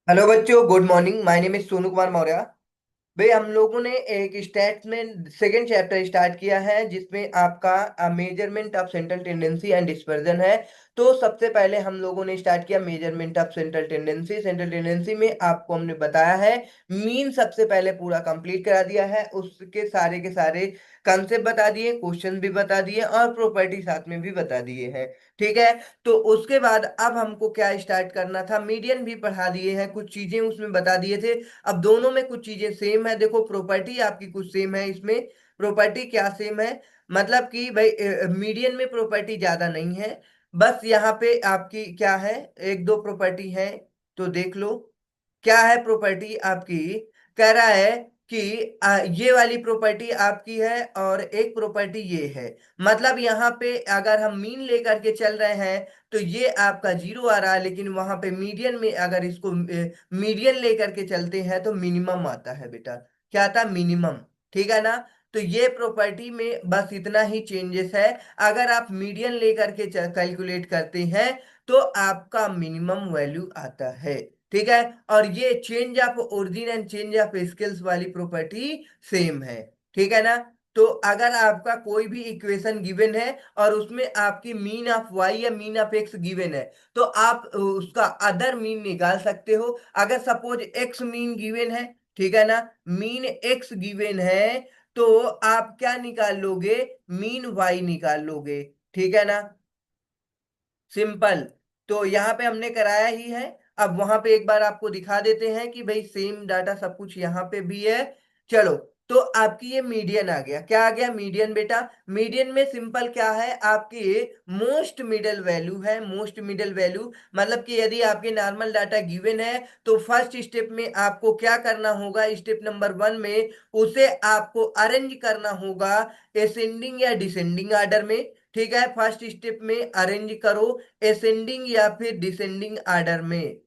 Hello बच्चों, good morning. My name is Sonu Kumar Maurya. भाई, हम लोगों ने एक स्टैट्स में सेकेंड चैप्टर स्टार्ट किया है जिसमें आपका measurement of central tendency and dispersion है। तो सबसे पहले हम लोगों ने स्टार्ट किया measurement of central tendency. Central tendency में आपको हमने बताया है मीन सबसे पहले पूरा कंप्लीट करा दिया है, उसके सारे के सारे कंसेप्ट बता दिए, क्वेश्चन भी बता दिए और प्रॉपर्टी साथ में भी बता दिए हैं। ठीक है। तो उसके बाद अब हमको क्या स्टार्ट करना था, मीडियन भी पढ़ा दिए हैं, कुछ चीजें उसमें बता दिए थे। अब दोनों में कुछ चीजें सेम है। देखो, प्रॉपर्टी आपकी कुछ सेम है इसमें। प्रॉपर्टी क्या सेम है, मतलब कि भाई मीडियन में प्रॉपर्टी ज्यादा नहीं है। बस यहाँ पे आपकी क्या है, एक दो प्रॉपर्टी है। तो देख लो क्या है प्रॉपर्टी आपकी। कह रहा है कि ये वाली प्रॉपर्टी आपकी है और एक प्रॉपर्टी ये है। मतलब यहाँ पे अगर हम मीन लेकर के चल रहे हैं तो ये आपका जीरो आ रहा है, लेकिन वहां पे मीडियन में अगर इसको मीडियन लेकर के चलते हैं तो मिनिमम आता है बेटा। क्या आता, मिनिमम। ठीक है ना। तो ये प्रॉपर्टी में बस इतना ही चेंजेस है। अगर आप मीडियन लेकर के कैलकुलेट करते हैं तो आपका मिनिमम वैल्यू आता है। ठीक है। और ये change of origin and change of scales वाली प्रॉपर्टी सेम है। ठीक है ना। तो अगर आपका कोई भी इक्वेशन गिवन है और उसमें आपकी मीन ऑफ वाई या मीन ऑफ एक्स गिवन है, तो आप उसका अदर मीन निकाल सकते हो। अगर सपोज एक्स मीन गिवन है, ठीक है ना, मीन एक्स गिवन है, तो आप क्या निकाल लोगे, मीन वाई निकाल लोगे। ठीक है ना, सिंपल। तो यहाँ पे हमने कराया ही है। अब वहां पे एक बार आपको दिखा देते हैं कि भाई सेम डाटा सब कुछ यहाँ पे भी है। चलो, तो आपकी ये मीडियन आ गया। क्या आ गया, मीडियन बेटा। मीडियन में सिंपल क्या है आपकी, मोस्ट मिडल वैल्यू है। मोस्ट मिडल वैल्यू मतलब कि यदि आपके नॉर्मल डाटा गिवन है तो फर्स्ट स्टेप में आपको क्या करना होगा, स्टेप नंबर वन में उसे आपको अरेंज करना होगा असेंडिंग या डिसेंडिंग ऑर्डर में। ठीक है, फर्स्ट स्टेप में अरेंज करो असेंडिंग या फिर डिसेंडिंग ऑर्डर में।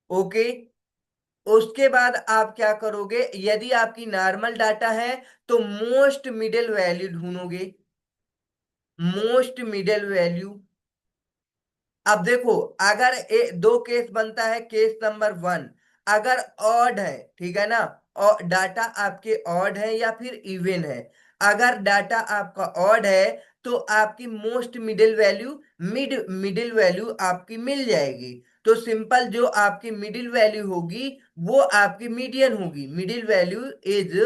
ओके। उसके बाद आप क्या करोगे, यदि आपकी नॉर्मल डाटा है तो मोस्ट मिडिल वैल्यू ढूंढोगे। Most middle value. अब देखो, अगर दो केस बनता है। केस नंबर वन, अगर ऑड है, ठीक है ना, और डाटा आपके ऑड है या फिर इवन है। अगर डाटा आपका ऑड है तो आपकी most middle value, middle value आपकी मिल जाएगी। तो सिंपल, जो आपकी मिडिल वैल्यू होगी वो आपकी मीडियन होगी। Middle value is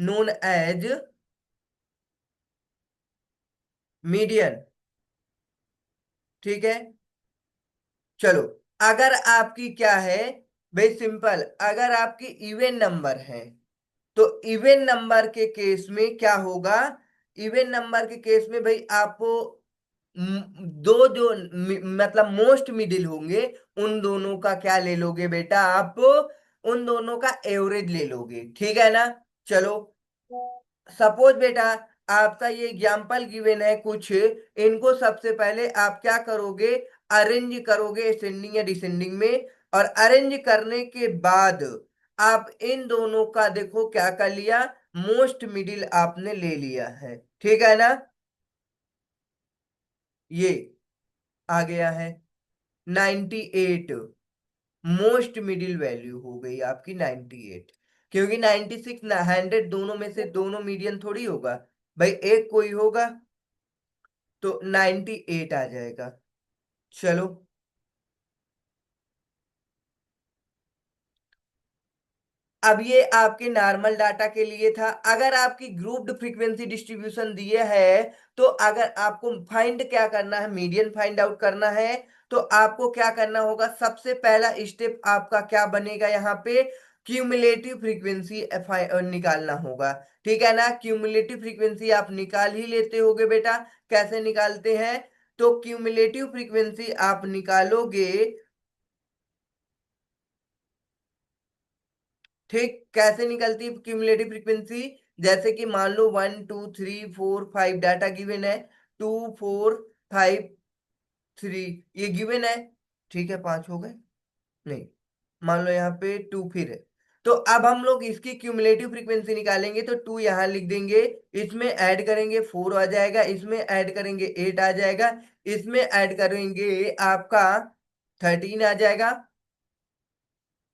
known as median. ठीक है। चलो, अगर आपकी क्या है, भाई सिंपल, अगर आपकी इवन नंबर है तो इवन नंबर के केस में क्या होगा। इवन नंबर के केस में भाई आपको दो जो मतलब मोस्ट मिडिल होंगे उन दोनों का क्या ले लोगे बेटा आप, उन दोनों का एवरेज ले लोगे। ठीक है ना। चलो, सपोज बेटा आपका ये एग्जाम्पल गिवन है कुछ, इनको सबसे पहले आप क्या करोगे, अरेंज करोगे असेंडिंग या डिसेंडिंग में। और अरेंज करने के बाद आप इन दोनों का देखो क्या कर लिया, मोस्ट मिडिल आपने ले लिया है। ठीक है ना। ये आ गया है 98। मोस्ट मिडिल वैल्यू हो गई आपकी 98। क्योंकि 96 ना 100 दोनों में से दोनों मीडियन थोड़ी होगा, भाई एक कोई होगा। तो 98 आ जाएगा। चलो, अब ये आपके नॉर्मल डाटा के लिए था। अगर आपकी ग्रुप्ड फ्रीक्वेंसी डिस्ट्रीब्यूशन दिए है, तो अगर आपको फाइंड क्या करना है, मीडियन फाइंड आउट करना है, तो आपको क्या करना होगा, सबसे पहला स्टेप आपका क्या बनेगा, यहाँ पे क्यूमुलेटिव फ्रीक्वेंसी निकालना होगा। ठीक है ना। क्यूमुलेटिव फ्रीक्वेंसी आप निकाल ही लेते होगे बेटा। कैसे निकालते हैं, तो क्यूमुलेटिव फ्रीक्वेंसी आप निकालोगे। ठीक, कैसे निकलती है क्यूमुलेटिव फ्रीक्वेंसी, जैसे कि मान लो 1 2 3 4 5 डाटा गिवन है। 2 4 5 3 ये गिवन है। ठीक है, पांच हो गए। नहीं, मान लो यहाँ पे टू फिर है। तो अब हम लोग इसकी क्यूमुलेटिव फ्रीक्वेंसी निकालेंगे, तो 2 यहां लिख देंगे, इसमें ऐड करेंगे 4 आ जाएगा, इसमें ऐड करेंगे 8 आ जाएगा, इसमें ऐड करेंगे आपका 13 आ जाएगा,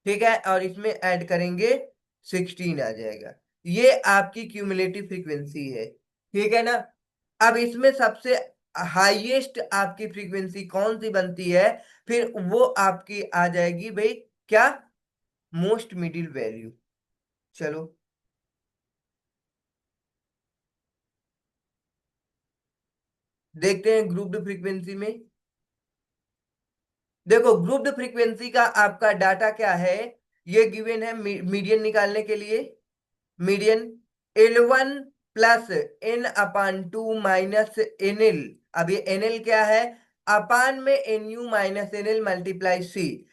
ठीक है, और इसमें ऐड करेंगे 16 आ जाएगा। ये आपकी क्यूमुलेटिव फ्रीक्वेंसी है, ठीक है ना। अब इसमें सबसे हाईएस्ट आपकी फ्रीक्वेंसी कौन सी बनती है, फिर वो आपकी आ जाएगी भाई, क्या, मोस्ट मिडिल वैल्यू। चलो देखते हैं ग्रुप्ड फ्रीक्वेंसी में। देखो ग्रुप्ड फ्रीक्वेंसी का आपका डाटा क्या है, ये गिवन है मीडियन निकालने के लिए। मीडियन L1 प्लस N अपान 2 माइनस NL। अब ये NL क्या है, अपान में NU minus NL multiply C।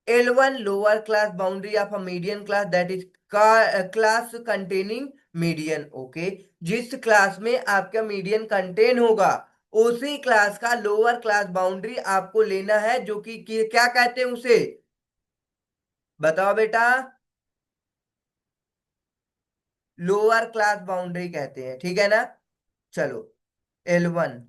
L1 lower class boundary of a median class, that is class containing median. Okay, जिस क्लास में आपका मीडियन कंटेन होगा उसी क्लास का लोअर क्लास बाउंड्री आपको लेना है, जो कि क्या कहते हैं उसे, बताओ बेटा। लोअर क्लास बाउंड्री कहते हैं, ठीक है ना। चलो L1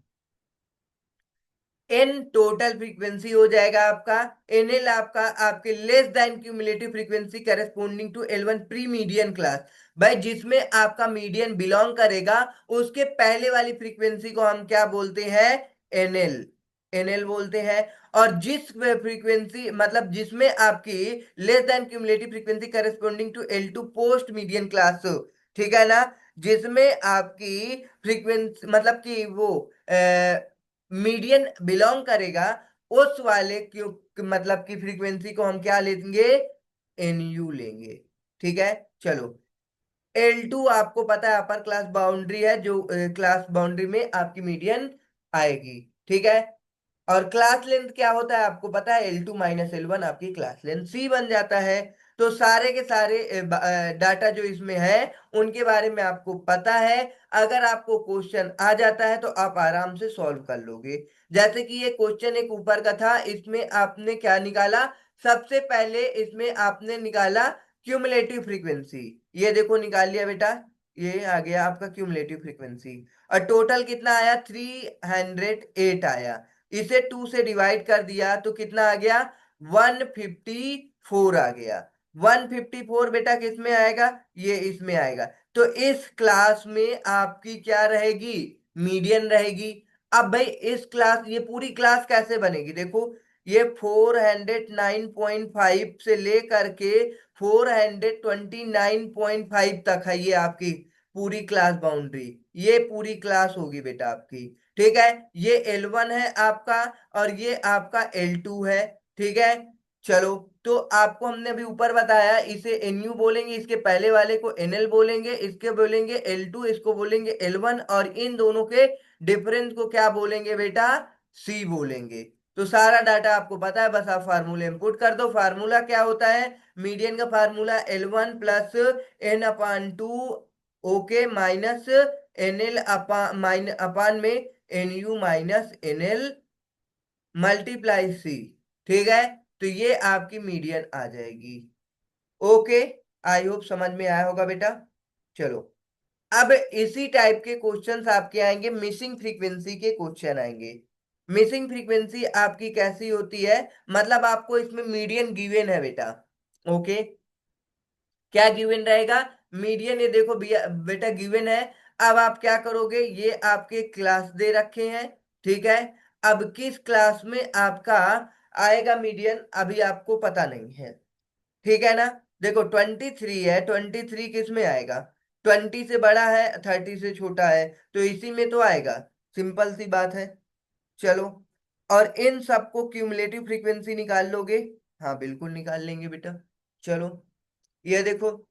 एन टोटल फ्रीक्वेंसी हो जाएगा आपका, एनएल आपका आपके less than cumulative frequency corresponding to L1 pre median class. भाई जिसमें आपका मीडियन बिलोंग करेगा उसके पहले वाली फ्रीक्वेंसी को हम क्या बोलते हैं, एनएल। एनएल बोलते हैं। और जिस फ्रीक्वेंसी मतलब जिसमें आपकी less than cumulative frequency corresponding to L2 post median class, ठीक है ना, जिसमें आपकी फ्रीक्वेंसी मतलब कि वो मीडियन बिलोंग करेगा, उस वाले क्यों मतलब की फ्रीक्वेंसी को हम क्या लेंगे, एनयू लेंगे, ठीक है। चलो L2 आपको पता है अपर क्लास बाउंड्री है, जो क्लास बाउंड्री में आपकी मीडियन आएगी, ठीक है। और क्लास लेंथ क्या होता है आपको पता है, L2 माइनस L1 आपकी क्लास लेंथ C बन जाता है। तो सारे के सारे डाटा जो इसमें है उनके बारे में आपको पता है। अगर आपको क्वेश्चन आ जाता है तो आप आराम से सॉल्व कर लोगे। जैसे कि ये क्वेश्चन एक ऊपर का था, इसमें आपने क्या निकाला, सबसे पहले इसमें आपने निकाला क्यूमुलेटिव फ्रीक्वेंसी। ये देखो निकाल लिया बेटा, ये आ गया आपका क्यूमुलेटिव फ्रीक्वेंसी। और टोटल कितना आया, 308 आया। इसे 2 से डिवाइड कर दिया तो कितना आ गया, 154 आ गया। 154 बेटा किस में आएगा, ये इसमें आएगा। तो इस क्लास में आपकी क्या रहेगी, मीडियन रहेगी। अब भाई इस क्लास, ये पूरी क्लास कैसे बनेगी, देखो ये 409.5 से लेकर के 429.5 तक है ये आपकी पूरी क्लास बाउंड्री। ये पूरी क्लास होगी बेटा आपकी, ठीक है। ये L1 है आपका और ये आपका L2 है, ठीक है। चलो तो आपको हमने अभी ऊपर बताया, इसे NU बोलेंगे, इसके पहले वाले को NL बोलेंगे, इसके बोलेंगे L2, इसको बोलेंगे L1, और इन दोनों के डिफरेंस को क्या बोलेंगे बेटा, C बोलेंगे। तो सारा डाटा आपको पता है, बस आप फार्मूला इंपुट कर दो। फार्मूला क्या होता है, मीडियन का फार्मूला L1 प्लस N अपान 2, ओके, माइनस NL अपान में NU minus NL multiply C, ठीक है। तो ये आपकी मीडियन आ जाएगी। ओके, आई होप समझ में आया होगा बेटा। चलो अब इसी टाइप के क्वेश्चंस आपके आएंगे, मिसिंग फ्रीक्वेंसी के क्वेश्चन आएंगे। मिसिंग फ्रीक्वेंसी आपकी कैसी होती है, मतलब आपको इसमें मीडियन गिवन है बेटा। ओके, क्या गिवन रहेगा, मीडियन, ये देखो बेटा गिवन है। अब आप क्या करोगे, ये आपके क्लास दे रखे हैं, ठीक है। अब किस क्लास में आपका आएगा मीडियन अभी आपको पता नहीं है, ठीक है ना। देखो 23 है, 23 किस में आएगा, 20 से बड़ा है 30 से छोटा है, तो इसी में तो आएगा, सिंपल सी बात है। चलो, और इन सबको क्यूमुलेटिव फ्रीक्वेंसी निकाल लोगे, हाँ बिल्कुल निकाल लेंगे बेटा। चलो ये देखो,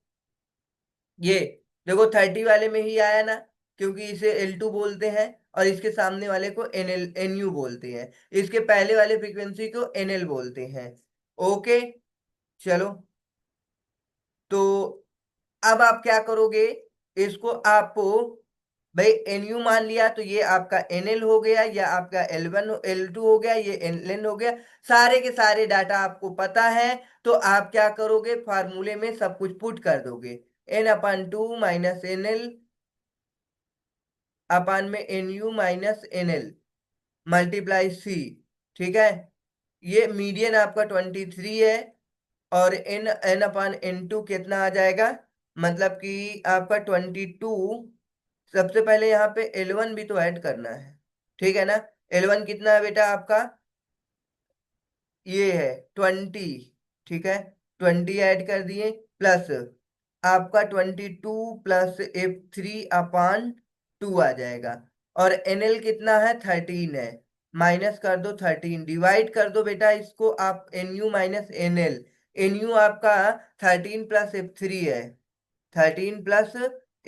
ये देखो 30 वाले में ही आया ना, क्योंकि इसे L2 बोलते हैं और इसके सामने वाले को NU बोलते हैं, इसके पहले वाले फ्रीक्वेंसी को NL बोलते हैं। ओके, चलो तो अब आप क्या करोगे, इसको आप भाई एन यू मान लिया तो ये आपका एन एल हो गया, या आपका एल वन एल टू हो गया, ये एल एन हो गया। सारे के सारे डाटा आपको पता है, तो आप क्या करोगे, फार्मूले में सब कुछ पुट कर दोगे। N upon two minus N L upon में N U minus N L multiply C. ठीक है, ये मीडियन आपका 23 है, और N N upon N two कितना आ जाएगा, मतलब कि आपका 22। सबसे पहले यहाँ पे एल वन भी तो ऐड करना है, ठीक है ना। एल वन कितना है बेटा आपका, ये है 20। ठीक है, 20 ऐड कर दिए, प्लस आपका 22 प्लस F3/2 आ जाएगा। और एनएल कितना है, 13 है, माइनस कर दो 13, डिवाइड कर दो बेटा इसको आप, N U minus N L. N U आपका 13 प्लस F3 है, 13 प्लस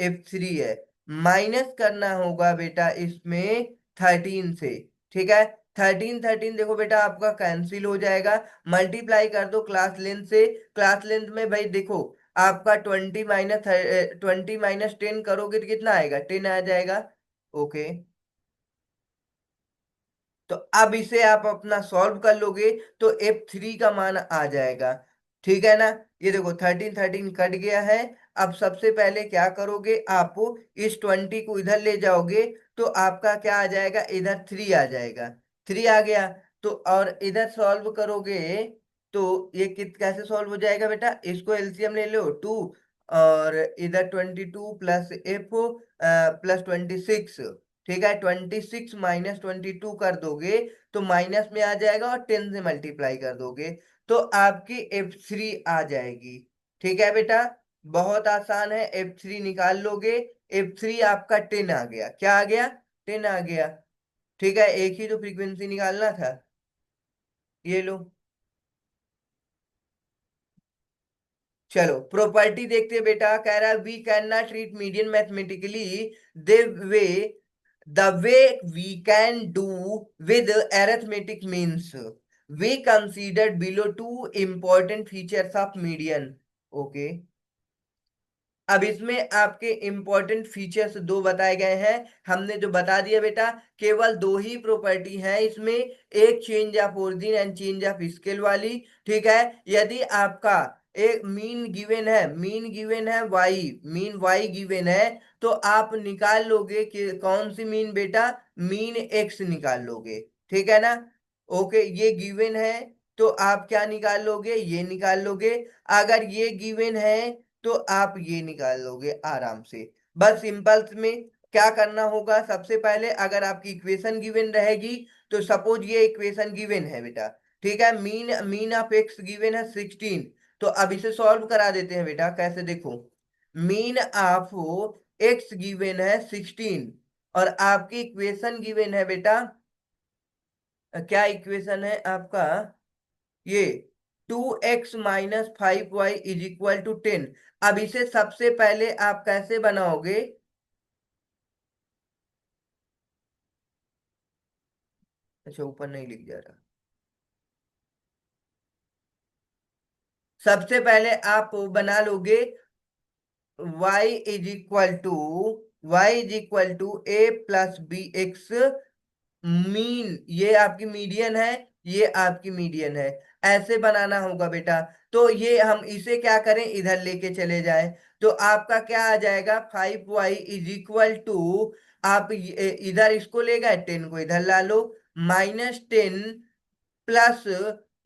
F3 है, माइनस करना होगा बेटा इसमें 13 से। ठीक है, 13 देखो बेटा आपका कैंसिल हो जाएगा, मल्टीप्लाई कर दो क्लास लेंथ से। क्लास लेंथ में भाई देखो, आपका 20 माइनस 10 करोगे तो कितना आएगा, 10 आ जाएगा। ओके, तो अब इसे आप अपना सॉल्व कर लोगे तो F3 का मान आ जाएगा। ठीक है ना, ये देखो 13 कट गया है। अब सबसे पहले क्या करोगे आप, इस 20 को इधर ले जाओगे, तो आपका क्या आ जाएगा, इधर 3 आ जाएगा। 3 आ गया, तो और इधर सॉल्व करोगे तो ये कैसे सॉल्व हो जाएगा बेटा, इसको एलसीएम ले लो 2, और इधर 22 प्लस एफ प्लस 26। ठीक है, 26 माइनस 22 कर दोगे तो माइनस में आ जाएगा, और 10 से मल्टीप्लाई कर दोगे तो आपकी F3 आ जाएगी। ठीक है बेटा, बहुत आसान है, F3 निकाल लोगे। F3 आपका 10 आ गया, क्या आ गया, 10 आ गया। ठीक है, एक ही तो फ्रीक्वेंसी निकालना था, ये लो। चलो प्रॉपर्टी देखते हैं बेटा, कह रहा है we can not treat median mathematically the way the way we can do with arithmetic means. We considered below two important features of median. Okay, अब इसमें आपके इंपॉर्टेंट फीचर्स दो बताए गए हैं। हमने जो बता दिया बेटा, केवल दो ही प्रॉपर्टी है इसमें, एक change of origin and change of scale वाली। ठीक है, यदि आपका एक मीन गिवन है, मीन गिवन है वाई, मीन वाई गिवन है, तो आप निकाल लोगे कि कौन सी मीन बेटा, मीन एक्स निकाल लोगे। ठीक है ना, ओके, ये गिवन है तो आप क्या निकाल लोगे, ये निकाल लोगे। अगर ये गिवन है तो आप ये निकाल लोगे आराम से। बस सिंपल में क्या करना होगा, सबसे पहले अगर आपकी इक्वेशन गिवन रहेगी, तो सपोज ये इक्वेशन गिवन है बेटा। ठीक है, mean mean of x given है 16, तो अब इसे सॉल्व करा देते हैं बेटा, कैसे देखो, मीन ऑफ एक्स गिवन है 16, और आपकी इक्वेशन गिवन है बेटा, क्या इक्वेशन है आपका, ये 2x - 5y = 10। अब इसे सबसे पहले आप कैसे बनाओगे, अच्छा ऊपर नहीं लिख जा रहा। सबसे पहले आप बना लोगे y = a+b(x), मीन, ये आपकी मीडियन है, ये आपकी मीडियन है, ऐसे बनाना होगा बेटा। तो ये हम इसे क्या करें, इधर लेके चले जाएं, तो आपका क्या आ जाएगा, 5y = आप इधर इसको ले गए, 10 को इधर ला लो, -10 प्लस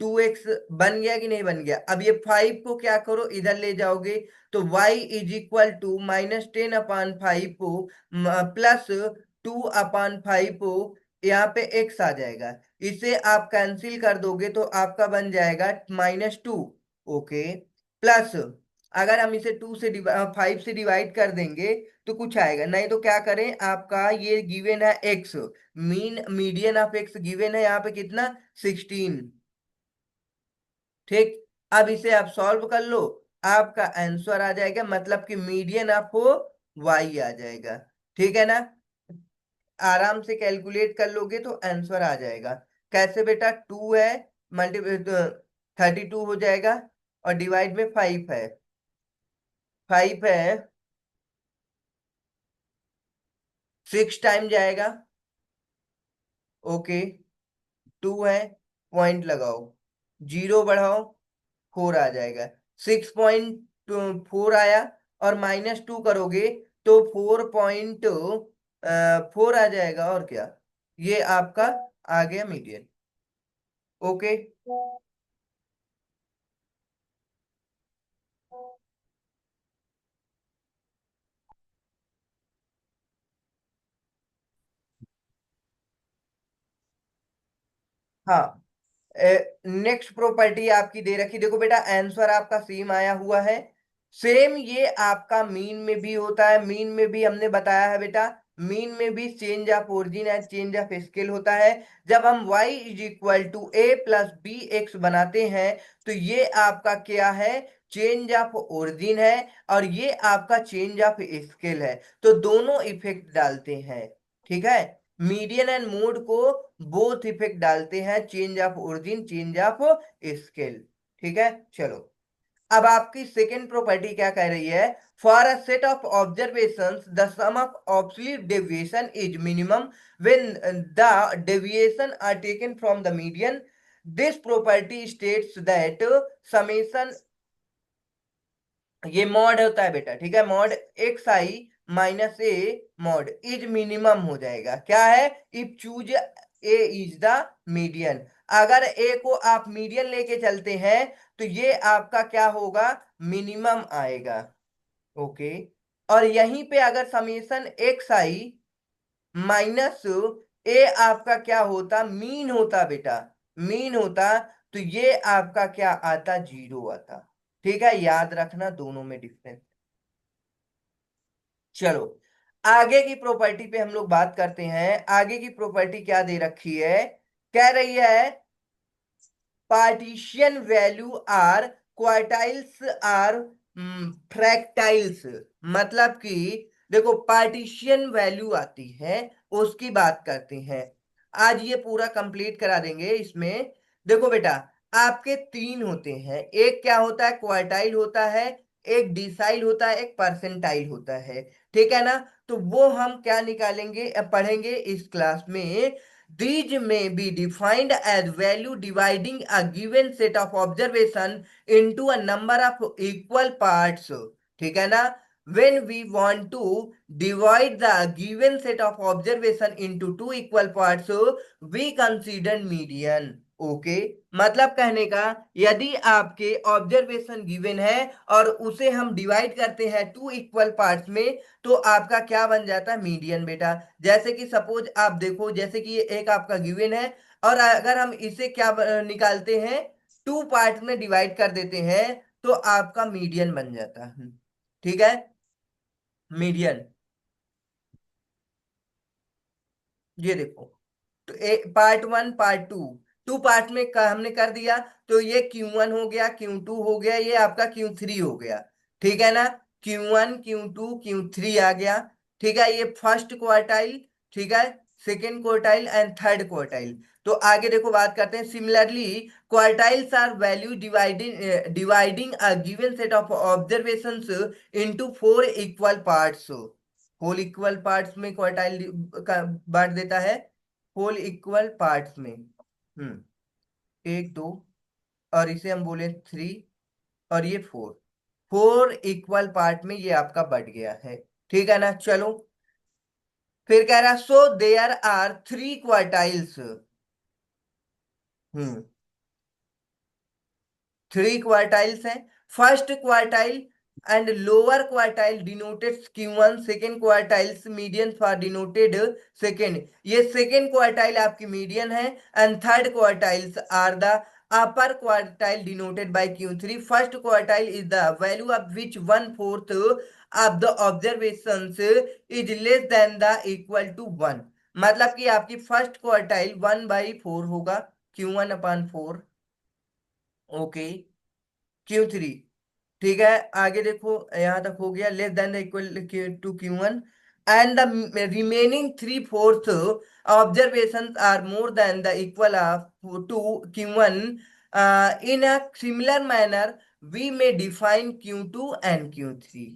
2x, बन गया कि नहीं बन गया। अब ये 5 को क्या करो, इधर ले जाओगे, तो y = -10/5 प्लस 2/5, यहाँ पे x आ जाएगा। इसे आप कैंसिल कर दोगे तो आपका बन जाएगा -2। ओके, प्लस अगर हम इसे 5 से डिवाइड कर देंगे तो कुछ आएगा नहीं, तो क्या करें, आपका ये गिवन है x, mean median of x given है यहाँ पे कितना, 16। ठीक, अब इसे आप सॉल्व कर लो, आपका आंसर आ जाएगा, मतलब कि मीडियन ऑफ y आ जाएगा। ठीक है ना, आराम से कैलकुलेट कर लोगे तो आंसर आ जाएगा। कैसे बेटा, 2 है, मल्टी 32 हो जाएगा, और डिवाइड में 5 है, 5 है, सिक्स टाइम जाएगा। ओके, टू है, पॉइंट लगाओ, जीरो बढ़ाओ, फोर आ जाएगा। 6.4 आया, और -2 करोगे तो 4.4 आ जाएगा, और क्या। ये आपका आ गया मीडियन। ओके। हाँ, नेक्स्ट प्रॉपर्टी आपकी दे रखी, देखो बेटा आंसर आपका सेम आया हुआ है। सेम ये आपका मीन में भी होता है, मीन में भी हमने बताया है बेटा। मीन में भी change of origin and change of scale होता है। जब हम y is equal to a plus b x बनाते हैं, तो ये आपका क्या है, चेंज ऑफ ओरिजिन है, और ये आपका चेंज ऑफ स्केल है। तो दोनों इफेक्ट डालते हैं, ठीक है। मीडियन एंड मोड को बोथ इफेक्ट डालते हैं, change of origin, change of scale. ठीक है, चलो। अब आपकी सेकेंड प्रॉपर्टी क्या कह रही है, for a set of observations the sum of absolute deviation is minimum when the deviation are taken from the median. This property states that summation, ये मॉड होता है बेटा, ठीक है। Mod x i minus a mod is minimum हो जाएगा, क्या है, if choose a is the median. अगर ए को आप मीडियन लेके चलते हैं, तो ये आपका क्या होगा, मिनिमम आएगा। ओके। और यहीं पे अगर समेशन एक्स आई माइनस ए आपका क्या होता, मीन होता बेटा, मीन होता, तो ये आपका क्या आता, जीरो आता। ठीक है, याद रखना दोनों में डिफरेंस। चलो, आगे की प्रॉपर्टी पे हम लोग बात करते हैं। आगे की प्रॉपर्टी क्या दे रखी है, कह रही है partition value or quartiles or fractiles. मतलब कि देखो पार्टीशियन वैल्यू आती है, उसकी बात करते हैं। आज ये पूरा कंप्लीट करा देंगे इसमें। देखो बेटा, आपके तीन होते हैं, एक क्या होता है, क्वार्टाइल होता है, एक डिसाइल होता है, एक परसेंटाइल होता है। ठीक है ना। तो वो हम क्या निकालेंगे, पढ़ेंगे इस क्लास में। These may be defined as value dividing a given set of observation into a number of equal parts. ठीक है ना। When we want to divide the given set of observation into two equal parts, we consider median. Okay, मतलब कहने का, यदि आपके observation given है और उसे हम डिवाइड करते हैं टू इक्वल पार्ट्स में, तो आपका क्या बन जाता है, मीडियन बेटा। जैसे कि सपोज आप देखो, जैसे कि ये एक आपका गिवन है, और अगर हम इसे क्या निकालते हैं, टू पार्ट में डिवाइड कर देते हैं, तो आपका मीडियन बन जाता है। ठीक है, मीडियन। ये देखो, तो part one part two, two part में हमने कर दिया, तो ये Q1 हो गया, Q2 हो गया, ये आपका Q3 हो गया। ठीक है ना। Q1 Q2 Q3 आ गया। ठीक है, ये फर्स्ट क्वार्टाइल, ठीक है, second quartile and third quartile. तो आगे देखो बात करते हैं। Similarly quartiles are value dividing dividing a given set of observations into four equal parts. Whole equal parts में क्वार्टाइल का बांट देता है, होल इक्वल पार्ट्स में। एक दो, और इसे हम बोले थ्री, और ये फोर, फोर इक्वल पार्ट में ये आपका बढ़ गया है। ठीक है ना। चलो, फिर कह रहा so there are three quartiles. Hmm, three quartiles हैं। First quartile and lower quartile denoted Q1, second quartiles median for denoted second, ये सेकेंड क्वार्टाइल आपकी मीडियन है। And third quartiles are the upper quartile denoted by Q3। First quartile is the value of which one fourth of the observations is less than the equal to one. मतलब कि आपकी first quartile 1/4 होगा, Q1/4। Okay, Q3। ठीक है, आगे देखो, यहां तक हो गया, less than the equal to Q1, and the remaining three fourth observation are more than the equal of to Q1। In a similar manner we may define Q2 and Q3।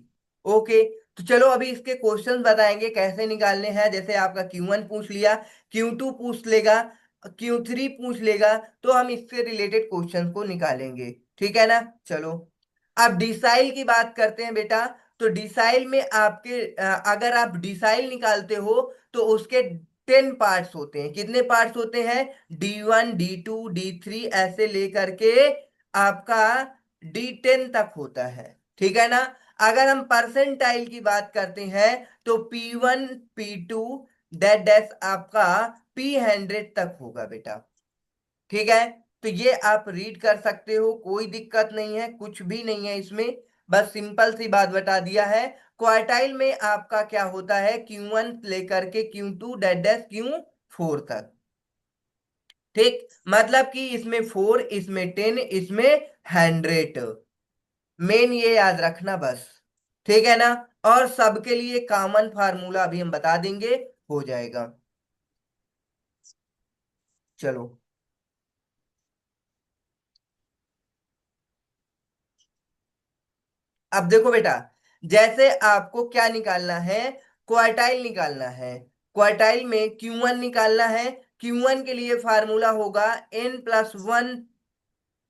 Okay, तो चलो अभी इसके questions बताएंगे कैसे निकालने हैं। जैसे आपका Q1 पूछ लिया, Q2 पूछ लेगा, Q3 पूछ लेगा, तो हम इससे रिलेटेड क्वेश्चंस को निकालेंगे। ठीक है ना। चलो अब डिसाइल की बात करते हैं बेटा। तो डिसाइल में आपके अगर आप डिसाइल निकालते हो तो उसके 10 पार्ट्स होते हैं। कितने पार्ट्स होते हैं? D1 D2 D3 ऐसे लेकर के आपका D10 तक होता है। ठीक है ना। अगर हम परसेंटाइल की बात करते हैं तो P1 P2 डैश डैश आपका P100 तक होगा बेटा। ठीक है। तो ये आप रीड कर सकते हो, कोई दिक्कत नहीं है, कुछ भी नहीं है इसमें। बस सिंपल सी बात बता दिया है। क्वार्टाइल में आपका क्या होता है? Q1 लेकर के Q2 डैश डैश Q4 तक। ठीक, मतलब कि इसमें 4, इसमें 10, इसमें 100। मेन ये याद रखना बस। ठीक है ना। और सबके लिए कॉमन फार्मूला अभी हम बता देंगे, हो जाएगा। चलो अब देखो बेटा, जैसे आपको क्या निकालना है? क्वार्टाइल निकालना है। क्वार्टाइल में Q1 निकालना है। Q1 के लिए फार्मूला होगा N+1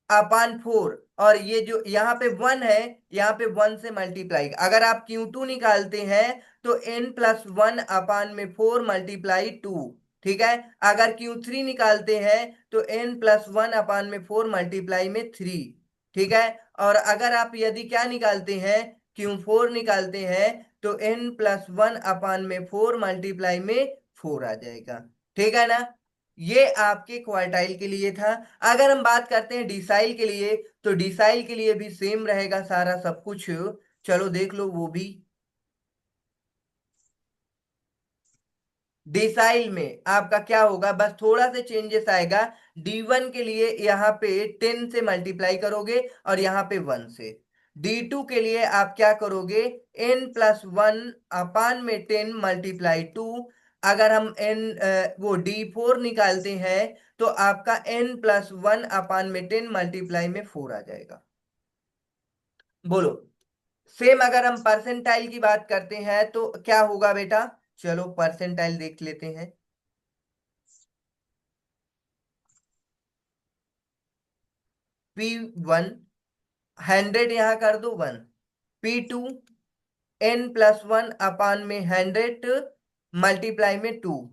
अपान 4। और ये जो यहाँ पे 1 है, यहाँ पे 1 से मल्टीप्लाई। अगर आप Q2 निकालते हैं तो N+1 अपान में 4 मल्टीप्लाई 2। ठीक है। अगर Q3 निकालते हैं तो N+1 अपान में 4 मल्टीप्लाई में 3। ठीक है। और अगर आप यदि क्या निकालते हैं, Q4 निकालते हैं, तो N+1 अपान में 4 मल्टीप्लाई में 4 आ जाएगा। ठीक है ना। ये आपके क्वार्टाइल के लिए था। अगर हम बात करते हैं डिसाइल के लिए, तो डिसाइल के लिए भी सेम रहेगा सारा सब कुछ। चलो देख लो वो भी। डिसाइल में आपका क्या होगा, बस थोड़ा सा चेंजेस आएगा। D1 के लिए यहाँ पे 10 से मल्टीप्लाई करोगे और यहाँ पे 1 से। D2 के लिए आप क्या करोगे? N+1 अपान में 10 मल्टीप्लाई 2। अगर हम वो D4 निकालते हैं तो आपका N+1 अपान में 10 मल्टीप्लाई में 4 आ जाएगा। बोलो। सेम अगर हम परसेंटाइल की बात करते हैं तो क्या होगा बेटा? चलो परसेंटाइल देख लेते हैं। P1 100 यहां कर दो 1। P2 N+1 अपान में 100 मल्टीप्लाई में 2।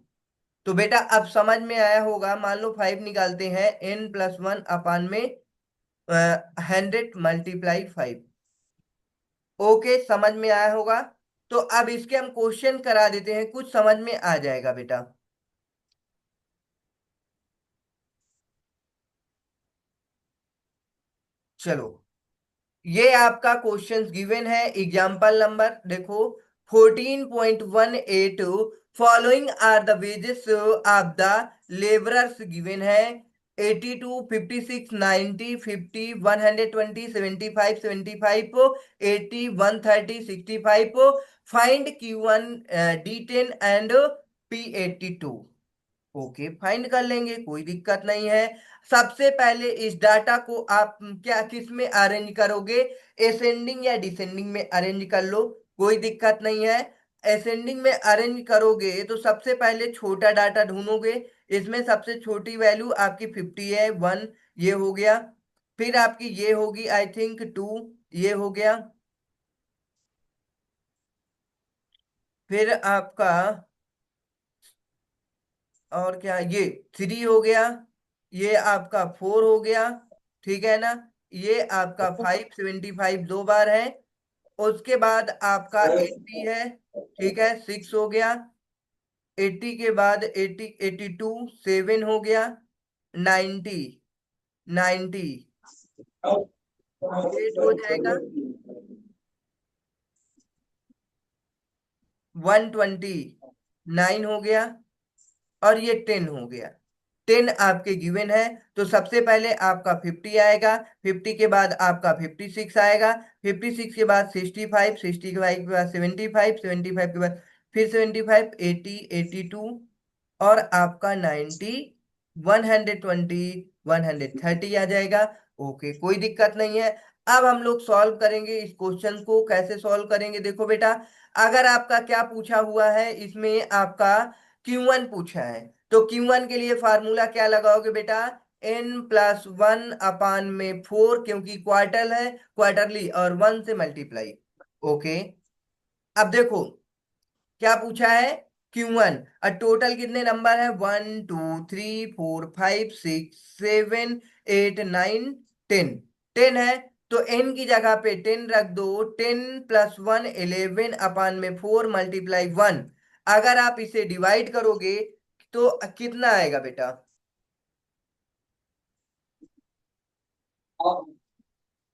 तो बेटा अब समझ में आया होगा। मान लो 5 निकालते हैं, N+1 अपान में 100 मल्टीप्लाई 5। ओके, समझ में आया होगा। तो अब इसके हम क्वेश्चन करा देते हैं, कुछ समझ में आ जाएगा बेटा। चलो, ये आपका क्वेश्चंस गिवन है। एग्जाम्पल नंबर देखो, 14.18। Following are the wages of the labourers given है। 82, 56, 90, 50, 120, 75, 75, 80, 130, 65। Find Q1, D10 and P82। Okay, find कर लेंगे, कोई दिक्कत नहीं है। सबसे पहले इस डाटा को आप क्या किस में अरेंज करोगे? असेंडिंग या डिसेंडिंग में अरेंज कर लो, कोई दिक्कत नहीं है। असेंडिंग में अरेंज करोगे तो सबसे पहले छोटा डाटा ढूंढोगे। इसमें सबसे छोटी वैल्यू आपकी 50 है, 1 ये हो गया। फिर आपकी ये होगी आई थिंक 2, ये हो गया। फिर आपका और क्या, ये 3 हो गया। ये आपका 4 हो गया। ठीक है ना। ये आपका 575 दो बार है। उसके बाद आपका 80 है। ठीक है, 6 हो गया। 80 के बाद 80, 82 7 हो गया। 90, 90 8 हो जाएगा। 120 9 हो गया। और ये 10 हो गया। 10 आपके गिवन है। तो सबसे पहले आपका 50 आएगा। 50 के बाद आपका 56 आएगा। 56 के बाद 65, 65 के बाद 75, 75 के बाद फिर 75, 80, 82 और आपका 90, 120, 130 आ जाएगा। ओके, कोई दिक्कत नहीं है। अब हम लोग सॉल्व करेंगे इस क्वेश्चन को। कैसे सॉल्व करेंगे, देखो बेटा, अगर आपका क्या पूछा हुआ है, इसमें आपका Q1 पूछा है, तो Q1 के लिए फार्मूला क्या लगाओगे बेटा, n+1/4, क्योंकि क्वार्टर है, क्वार्टरली, और 1 से मल्टीप्लाई। ओके, अब देखो क्या पूछा है, Q1, और टोटल कितने नंबर है, 1 2 3 4 5 6 7 8 9 10, 10 है। तो n की जगह पे 10 रख दो, 10+1 11/4 मल्टीप्लाई 1। अगर आप इसे डिवाइड करोगे तो कितना आएगा बेटा,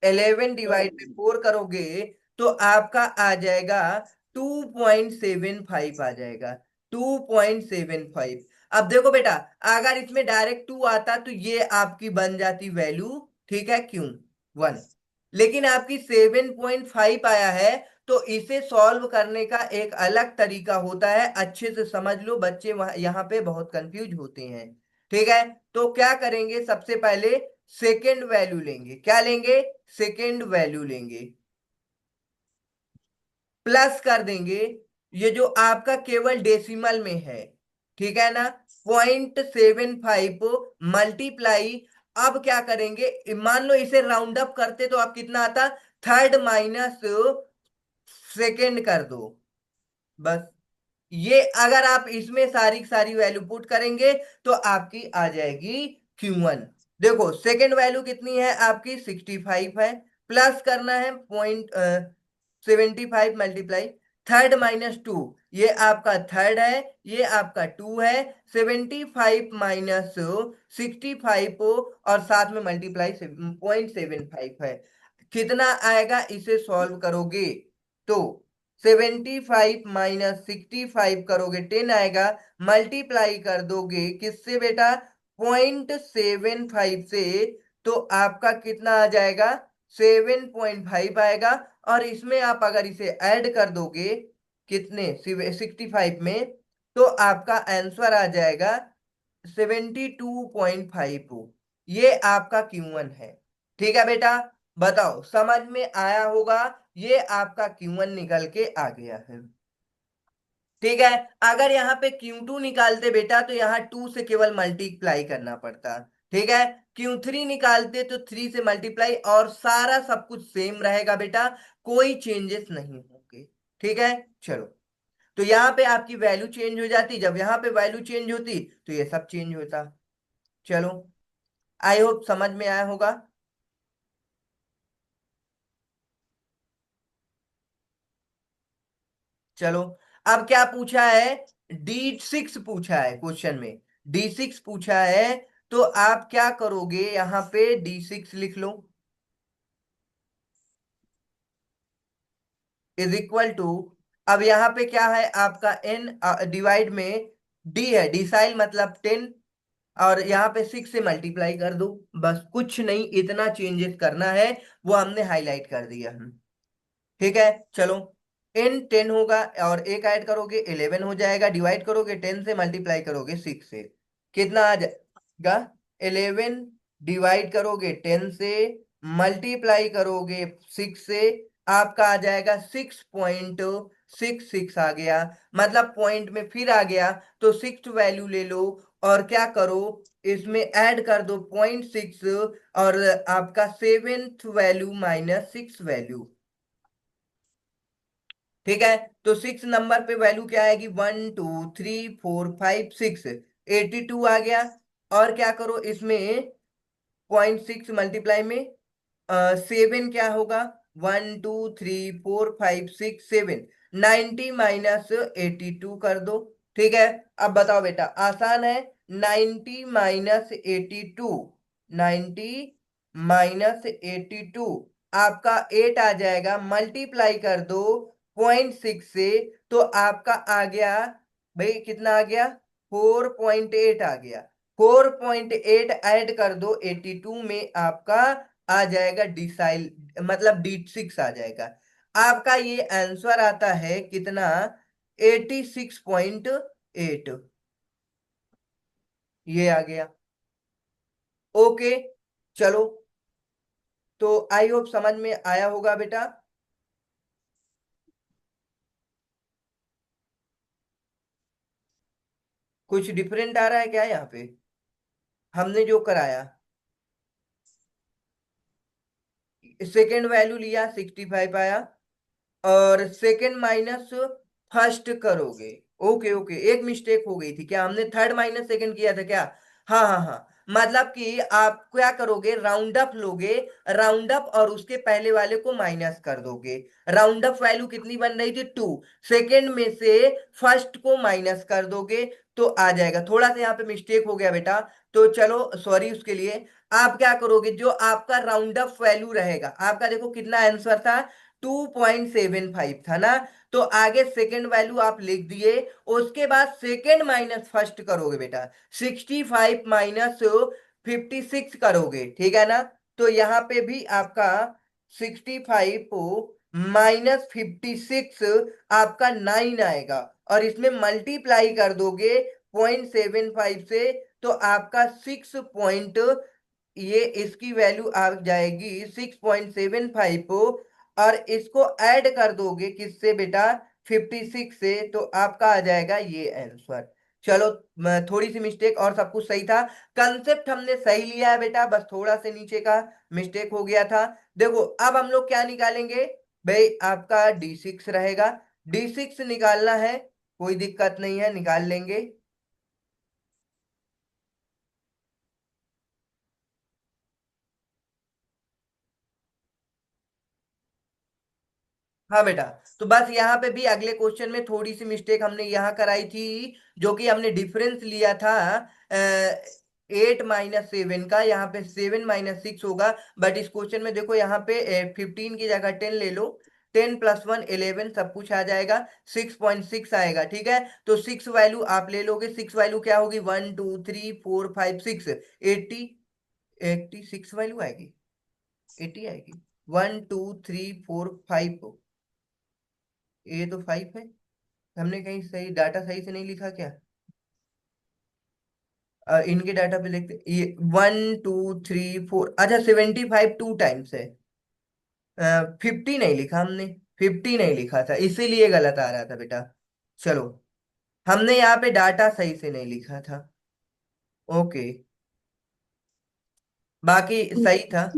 11/4 करोगे तो आपका आ जाएगा 2.75 आ जाएगा, 2.75। अब देखो बेटा, अगर इसमें डायरेक्ट 2 आता तो ये आपकी बन जाती वैल्यू, ठीक है, Q1। लेकिन आपकी 7.5 आया है, तो इसे सॉल्व करने का एक अलग तरीका होता है, अच्छे से समझ लो, बच्चे वहां यहाँ पे बहुत कंफ्यूज होते हैं। ठीक है, तो क्या करेंगे, सबसे पहले सेकेंड वैल्यू लेंगे, क्या लेंगे, सेकेंड वैल्यू लेंगे, प्लस कर देंगे ये जो आपका केवल डेसिमल में है, ठीक है ना, 0.75 मल्टीप्लाई। अब क्या करेंगे, मान लो इसे राउंड अप करते तो आप कितना आता, थर्ड माइनस सेकेंड कर दो, बस। ये अगर आप इसमें सारी की सारी वैल्यू पुट करेंगे तो आपकी आ जाएगी Q1। देखो सेकंड वैल्यू कितनी है आपकी, 65 है, प्लस करना है 0.75 मल्टीप्लाई, थर्ड -2, ये आपका थर्ड है, ये आपका टू है, 75 - 65 और साथ में मल्टीप्लाई 0.75 है। कितना आएगा, इसे सॉल्व करोगे तो 75 - 65 करोगे 10 आएगा, मल्टीप्लाई कर दोगे किससे बेटा, 0.75 से, तो आपका कितना आ जाएगा, 7.5 आएगा। और इसमें आप अगर इसे ऐड कर दोगे कितने, 65 में, तो आपका आंसर आ जाएगा 72.5। ये आपका Q1 है। ठीक है बेटा, बताओ समझ में आया होगा, ये आपका Q1 निकल के आ गया है। ठीक है, अगर यहाँ पे Q2 निकालते बेटा तो यहाँ 2 से केवल मल्टीप्लाई करना पड़ता, ठीक है। Q3 निकालते तो 3 से मल्टीप्लाई, और सारा सब कुछ सेम रहेगा बेटा, कोई चेंजेस नहीं होंगे। ठीक है, चलो, तो यहाँ पे आपकी वैल्यू चेंज हो जाती, जब यहाँ पे वैल्यू चेंज होती तो ये सब चेंज होता। चलो, आई होप समझ में आया होगा। चलो, अब क्या पूछा है, D6 पूछा है क्वेश्चन में, D6 पूछा है, तो आप क्या करोगे, यहाँ पे D6 लिख लो, इज इक्वल टू, अब यहाँ पे क्या है आपका n डिवाइड में d है, डिसाइल मतलब 10, और यहाँ पे 6 से मल्टीप्लाई कर दो, बस कुछ नहीं, इतना चेंजेस करना है, वो हमने हाईलाइट कर दिया हम। ठीक है, चलो, इन 10 होगा, और एक ऐड करोगे 11 हो जाएगा, डिवाइड करोगे 10 से, मल्टीप्लाई करोगे 6 से, कितना आ जाएगा, 11, डिवाइड करोगे 10 से, मल्टीप्लाई करोगे 6 से, आपका आ जाएगा 6.66 आ गया, मतलब पॉइंट में फिर आ गया, तो सिक्स वैल्यू ले लो, और क्या करो, इसमें ऐड कर दो 0.6, और आपका सेवेंथ वैल्यू -6 वैल्यू। ठीक है, तो 6 नंबर पे वैल्यू क्या आएगी, 1 2 3 4 5 6, 82 आ गया। और क्या करो इसमें, 0.6 मल्टीप्लाई में 7 क्या होगा, 1 2 3 4 5 6 7, 90 -82 कर दो। ठीक है, अब बताओ बेटा, आसान है, 90 -82, 90 -82, आपका 8 आ जाएगा, मल्टीप्लाई कर दो 0.6 से, तो आपका आ गया, भाई कितना आ गया, 4.8 आ गया, 4.8 ऐड कर दो 82 में, आपका आ जाएगा डिसाइल, मतलब D6 आ जाएगा। आपका ये आंसर आता है कितना, 86.8, ये आ गया। ओके, चलो, तो आई होप समझ में आया होगा बेटा। कुछ डिफरेंट आ रहा है क्या यहाँ पे हमने जो कराया? सेकेंड वैल्यू लिया 65 आया, और सेकंड माइनस फर्स्ट करोगे। ओके ओके, एक मिस्टेक हो गई थी क्या, हमने थर्ड माइनस सेकंड किया था क्या? हाँ हाँ हाँ, मतलब कि आप क्या करोगे, राउंड अप लोगे, राउंड अप और उसके पहले वाले को माइनस कर दोगे। राउंड अप वैल्यू कितनी बन रही थी, 2, सेकंड में से फर्स्ट को माइनस कर दोगे तो आ जाएगा। थोड़ा सा यहाँ पे मिस्टेक हो गया बेटा, तो चलो सॉरी उसके लिए। आप क्या करोगे, जो आपका राउंड अप वैल्यू रहेगा, आपका देखो कितना आंसर था, 2.75 था ना, तो आगे सेकंड वैल्यू आप लिख दिए, उसके बाद सेकंड माइनस फर्स्ट करोगे बेटा, 65 माइनस 56 करोगे, ठीक है ना? तो यहाँ पे भी आपका 65 माइनस 56 आपका 9 आएगा, और इसमें मल्टीप्लाई कर दोगे 0.75 से, तो आपका 6 ये इसकी वैल्यू आ जाएगी 6.75, और इसको ऐड कर दोगे किससे बेटा, 56 से, तो आपका आ जाएगा ये आंसर। चलो, थोड़ी सी मिस्टेक और सब कुछ सही था, कंसेप्ट हमने सही लिया है बेटा, बस थोड़ा से नीचे का मिस्टेक हो गया था। देखो अब हम लोग क्या निकालेंगे, भाई आपका D6 रहेगा, D6 निकालना है, कोई दिक्कत नहीं है, निकाल लेंगे। हाँ बेटा, तो बस यहाँ पे भी अगले क्वेश्चन में थोड़ी सी मिस्टेक हमने यहाँ कराई थी, जो कि हमने डिफरेंस लिया था 8 - 7 का, यहाँ पे 7 - 6 होगा, बट इस क्वेश्चन में देखो यहाँ पे 15 की जगह 10 ले लो, 10 + 1 11, सब कुछ आ जाएगा, 6.6 आएगा, ठीक है? तो 6 वैल्यू आप ले लोगे, 6 वैल्यू क्या होगी, 1 2 3 4 5 6, 86 वैल्यू आएगी, 80 आएगी, 1 2 3 4 5, ये तो 5 है। हमने कहीं सही डाटा सही से नहीं लिखा क्या? इनके डाटा पे देखते, ये 1 2 3 4, अच्छा 75 टू टाइम्स है, 50 नहीं लिखा हमने, 50 नहीं लिखा था, इसीलिए गलत आ रहा था बेटा। चलो, हमने यहाँ पे डाटा सही से नहीं लिखा था। ओके, बाकी सही था।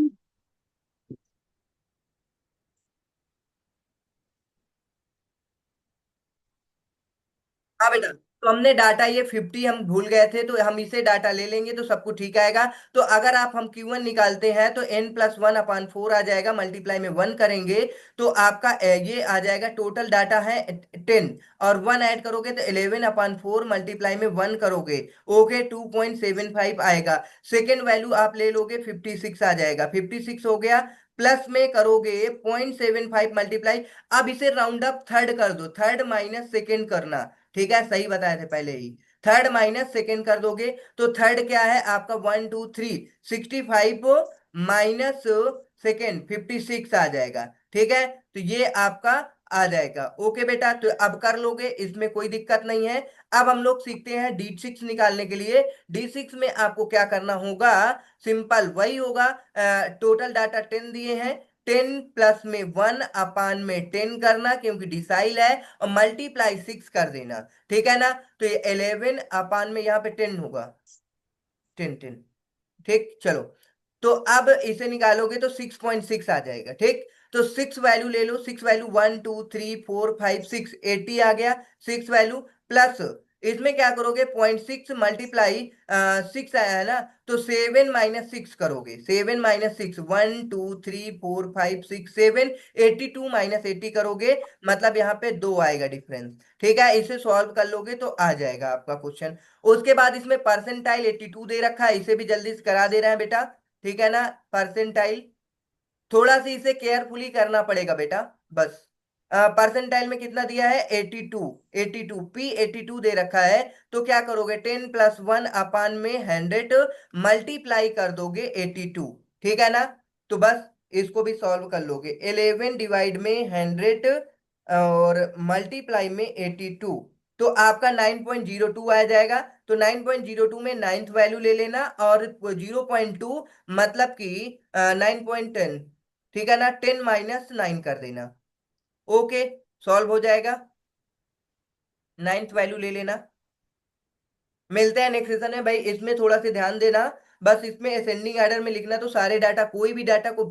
हाँ बेटा, तो हमने डाटा ये 50 हम भूल गए थे, तो हम इसे डाटा ले लेंगे तो सब कुछ ठीक आएगा। तो अगर आप हम Q1 निकालते हैं तो n+1/4 आ जाएगा, मल्टीप्लाई में 1 करेंगे तो आपका ये आ जाएगा, टोटल डाटा है 10, और 1 ऐड करोगे तो 11/4, मल्टीप्लाई में 1 करोगे, ओके 2.75 आएगा। सेकेंड वैल्यू आप ले लोगे 56 आ जाएगा, 56 हो गया, प्लस में करोगे 0.75 मल्टीप्लाई। अब इसे राउंड अप थर्ड कर दो, थर्ड माइनस सेकेंड करना, ठीक है, सही बताए थे पहले ही, थर्ड माइनस सेकेंड कर दोगे, तो थर्ड क्या है आपका, 1 2 3, 65 माइनस सेकेंड 56 आ जाएगा, ठीक है? तो ये आपका आ जाएगा, ओके बेटा, तो अब कर लोगे, इसमें कोई दिक्कत नहीं है। अब हम लोग सीखते हैं D6 निकालने के लिए। D6 में आपको क्या करना होगा, सिंपल वही होगा, टोटल डाटा 10 दिए हैं, 10 + 1/10 करना, क्योंकि डिसाइल है, और मल्टीप्लाई 6 कर देना, ठीक है ना? तो ये 11 में यहाँ पे 10 होगा, 10 10, ठीक, चलो, तो अब इसे निकालोगे तो 6.6 आ जाएगा, ठीक? तो 6 वैल्यू ले लो, 6 वैल्यू 1 2 3 4 5 6, 80 आ गया, 6 वैल्यू, प्लस इसमें क्या करोगे, 0.6 मल्टीप्लाई 6 आया है ना, तो 7 - 6 करोगे, 7 - 6, 1 2 3 4 5 6 7, 82 - 80 करोगे, मतलब यहाँ पे 2 आएगा डिफरेंस, ठीक है? इसे सॉल्व कर लोगे तो आ जाएगा आपका क्वेश्चन। उसके बाद इसमें परसेंटाइल 82 दे रखा है, इसे भी जल्दी से करा दे रहे हैं बेटा, ठीक है ना? परसेंटाइल थोड़ा सी इसे केयरफुली करना पड़ेगा बेटा, बस। परसेंटाइल में कितना दिया है, 82, 82 P82 दे रखा है, तो क्या करोगे, 10 + 1/100 मल्टीप्लाई कर दोगे 82, ठीक है ना? तो बस इसको भी सॉल्व कर लोगे, 11 डिवाइड में 100 और मल्टीप्लाई में 82, तो आपका 9.02 आ जाएगा। तो 9.02 में नाइन्थ वैल्यू ले लेना, और 0.2 मतलब कि 9.10। ठीक है ना, 10 - 9 कर देना। ओके, सॉल्व हो जाएगा। नाइन्थ वैल्यू ले लेना। मिलते हैं नेक्स्ट सेशन में भाई, इसमें थोड़ा सा ध्यान देना। बस इसमें असेंडिंग ऑर्डर में लिखना, तो सारे डाटा, कोई भी डाटा को